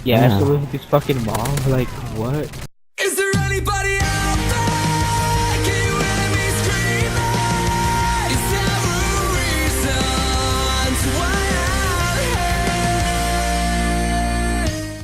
Yeah, Yeah. so with this fucking mob, like, what? Is there anybody out there? Can you hear me screaming? Is there a reason why I'm here?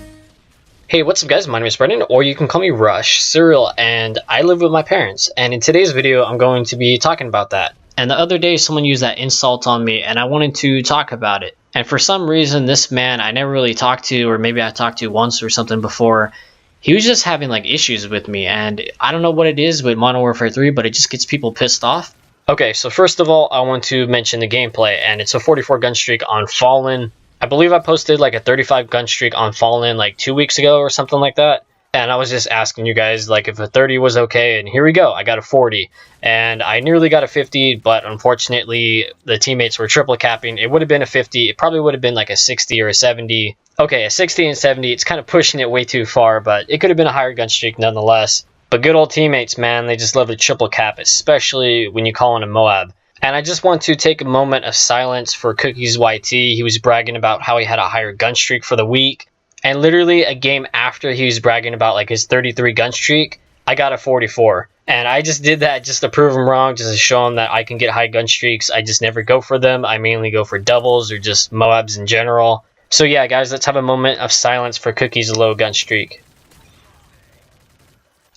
Hey, what's up guys, my name is Brendan, or you can call me Rush, Serial, and I live with my parents, and in today's video I'm going to be talking about that. And the other day someone used that insult on me and I wanted to talk about it. And for some reason this man I never really talked to, or maybe I talked to once or something before, he was just having like issues with me, and I don't know what it is with Modern Warfare 3, but it just gets people pissed off. Okay, so first of all I want to mention the gameplay, and it's a 44 gun streak on Fallen. I believe I posted like a 35 gun streak on Fallen like 2 weeks ago or something like that. And I was just asking you guys like if a 30 was okay, and here we go. I got a 40 and I nearly got a 50, but unfortunately the teammates were triple capping. It would have been a 50. It probably would have been like a 60 or a 70. Okay, a 60 and 70, it's kind of pushing it way too far, but it could have been a higher gun streak nonetheless. But good old teammates, man, they just love to triple cap, especially when you call in a Moab. And I just want to take a moment of silence for Cookies YT. He was bragging about how he had a higher gun streak for the week. And literally a game after he was bragging about like his 33 gun streak, I got a 44. And I just did that just to prove him wrong, just to show him that I can get high gun streaks. I just never go for them. I mainly go for doubles or just Moabs in general. So yeah, guys, let's have a moment of silence for Cookies' low gun streak.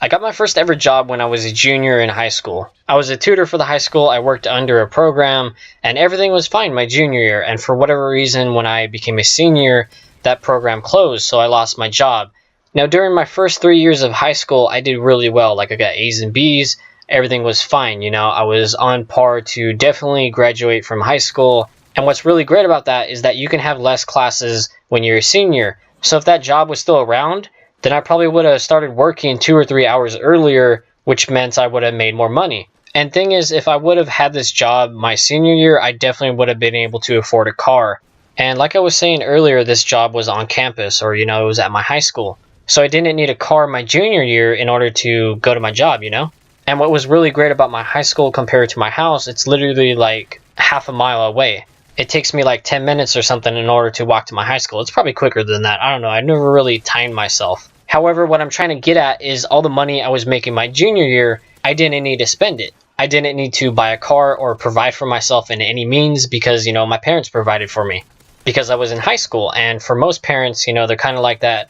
I got my first ever job when I was a junior in high school. I was a tutor for the high school. I worked under a program and everything was fine my junior year. And for whatever reason, when I became a senior, that program closed, so I lost my job. Now, during my first 3 years of high school, I did really well. Like, I got A's and B's. Everything was fine, you know. I was on par to definitely graduate from high school. And what's really great about that is that you can have less classes when you're a senior. So if that job was still around, then I probably would have started working 2 or 3 hours earlier, which meant I would have made more money. And thing is, if I would have had this job my senior year, I definitely would have been able to afford a car. And like I was saying earlier, this job was on campus, or, you know, it was at my high school. So I didn't need a car my junior year in order to go to my job, you know? And what was really great about my high school compared to my house, it's literally like half a mile away. It takes me like 10 minutes or something in order to walk to my high school. It's probably quicker than that. I don't know. I never really timed myself. However, what I'm trying to get at is all the money I was making my junior year, I didn't need to spend it. I didn't need to buy a car or provide for myself in any means because, you know, my parents provided for me. Because I was in high school, and for most parents, you know, they're kind of like that.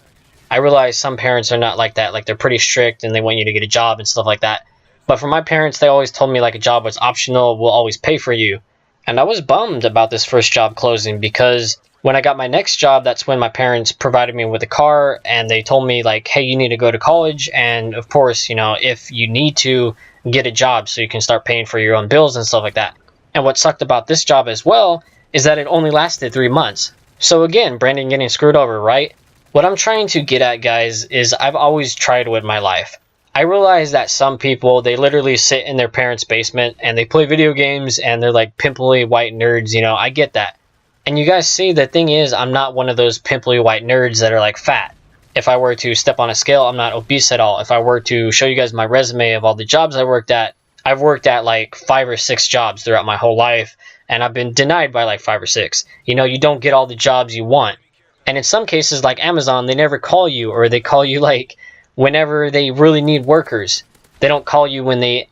I realize some parents are not like that, like they're pretty strict and they want you to get a job and stuff like that. But for my parents, they always told me like a job was optional, we'll always pay for you. And I was bummed about this first job closing because when I got my next job, that's when my parents provided me with a car and they told me like, hey, you need to go to college. And of course, you know, if you need to get a job so you can start paying for your own bills and stuff like that. And what sucked about this job as well is that it only lasted 3 months. So again, Brandon getting screwed over, right? What I'm trying to get at, guys, is I've always tried with my life. I realize that some people, they literally sit in their parents' basement and they play video games and they're like pimply white nerds, you know, I get that. And you guys see, the thing is, I'm not one of those pimply white nerds that are like fat. If I were to step on a scale, I'm not obese at all. If I were to show you guys my resume of all the jobs I worked at, I've worked at like 5 or 6 jobs throughout my whole life. And I've been denied by like 5 or 6. You know, you don't get all the jobs you want. And in some cases, like Amazon, they never call you, or they call you like whenever they really need workers. They don't call you when they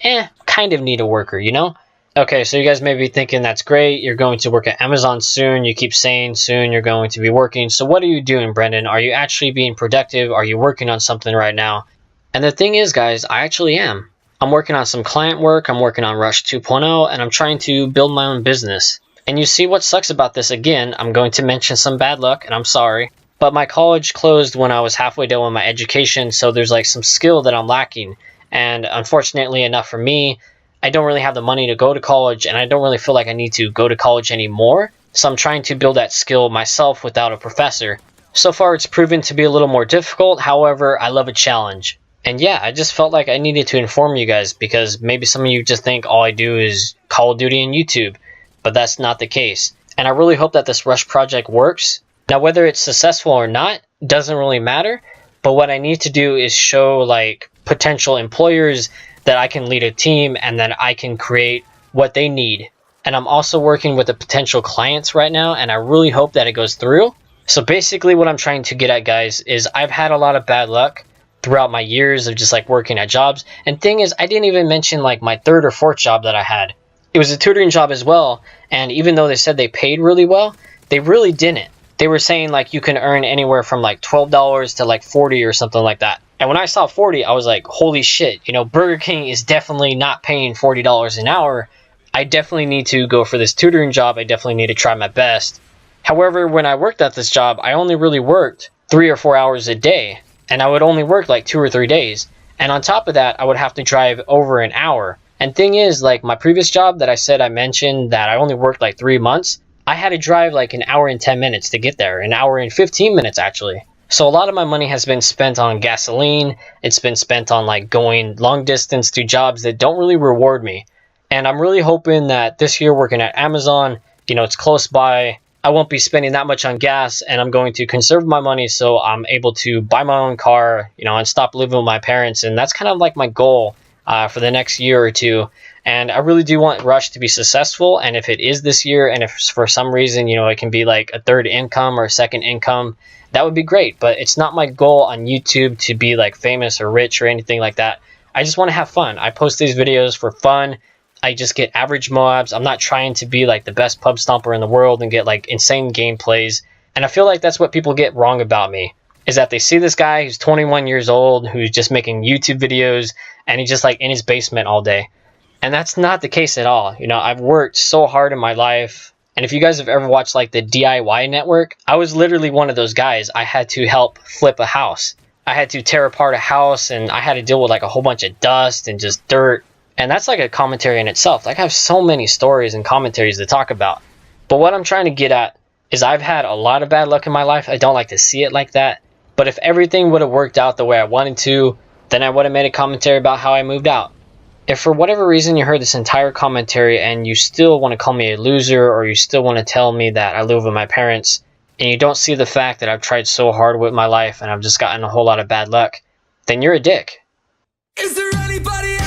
kind of need a worker, you know? Okay, so you guys may be thinking that's great. You're going to work at Amazon soon. You keep saying soon you're going to be working. So what are you doing, Brendan? Are you actually being productive? Are you working on something right now? And the thing is, guys, I actually am. I'm working on some client work, I'm working on Rush 2.0, and I'm trying to build my own business. And you see what sucks about this again, I'm going to mention some bad luck, and I'm sorry. But my college closed when I was halfway done with my education, so there's like some skill that I'm lacking. And unfortunately enough for me, I don't really have the money to go to college, and I don't really feel like I need to go to college anymore. So I'm trying to build that skill myself without a professor. So far it's proven to be a little more difficult, however, I love a challenge. And yeah, I just felt like I needed to inform you guys because maybe some of you just think all I do is Call of Duty and YouTube, but that's not the case. And I really hope that this Rush project works. Now, whether it's successful or not doesn't really matter, but what I need to do is show like potential employers that I can lead a team and that I can create what they need. And I'm also working with the potential clients right now, and I really hope that it goes through. So basically what I'm trying to get at, guys, is I've had a lot of bad luck throughout my years of just like working at jobs. And thing is, I didn't even mention like my third or fourth job that I had. It was a tutoring job as well, and even though they said they paid really well, they really didn't. They were saying like you can earn anywhere from like $12 to like 40 or something like that. And when I saw 40, I was like, holy shit, you know, Burger King is definitely not paying $40 an hour. I definitely need to go for this tutoring job. I definitely need to try my best. However, when I worked at this job, I only really worked 3 or 4 hours a day, and I would only work like 2 or 3 days. And on top of that, I would have to drive over an hour. And thing is, like my previous job that I mentioned that I only worked like 3 months, I had to drive like an hour and 10 minutes to get there, an hour and 15 minutes actually. So a lot of my money has been spent on gasoline. It's been spent on like going long distance to jobs that don't really reward me. And I'm really hoping that this year working at Amazon, you know, it's close by. I won't be spending that much on gas, and I'm going to conserve my money so I'm able to buy my own car, you know, and stop living with my parents. And that's kind of like my goal for the next year or two. And I really do want Rush to be successful. And if it is this year, and if for some reason, you know, it can be like a third income or a second income, that would be great. But it's not my goal on YouTube to be like famous or rich or anything like that. I just want to have fun. I post these videos for fun. I just get average Moabs. I'm not trying to be like the best pub stomper in the world and get like insane gameplays. And I feel like that's what people get wrong about me, is that they see this guy who's 21 years old, who's just making YouTube videos, and he's just like in his basement all day. And that's not the case at all. You know, I've worked so hard in my life. And if you guys have ever watched like the DIY network, I was literally one of those guys. I had to help flip a house. I had to tear apart a house, and I had to deal with like a whole bunch of dust and just dirt. And that's like a commentary in itself. Like I have so many stories and commentaries to talk about. But what I'm trying to get at is I've had a lot of bad luck in my life. I don't like to see it like that. But if everything would have worked out the way I wanted to, then I would have made a commentary about how I moved out. If for whatever reason you heard this entire commentary and you still want to call me a loser, or you still want to tell me that I live with my parents, and you don't see the fact that I've tried so hard with my life and I've just gotten a whole lot of bad luck, then you're a dick. Is there anybody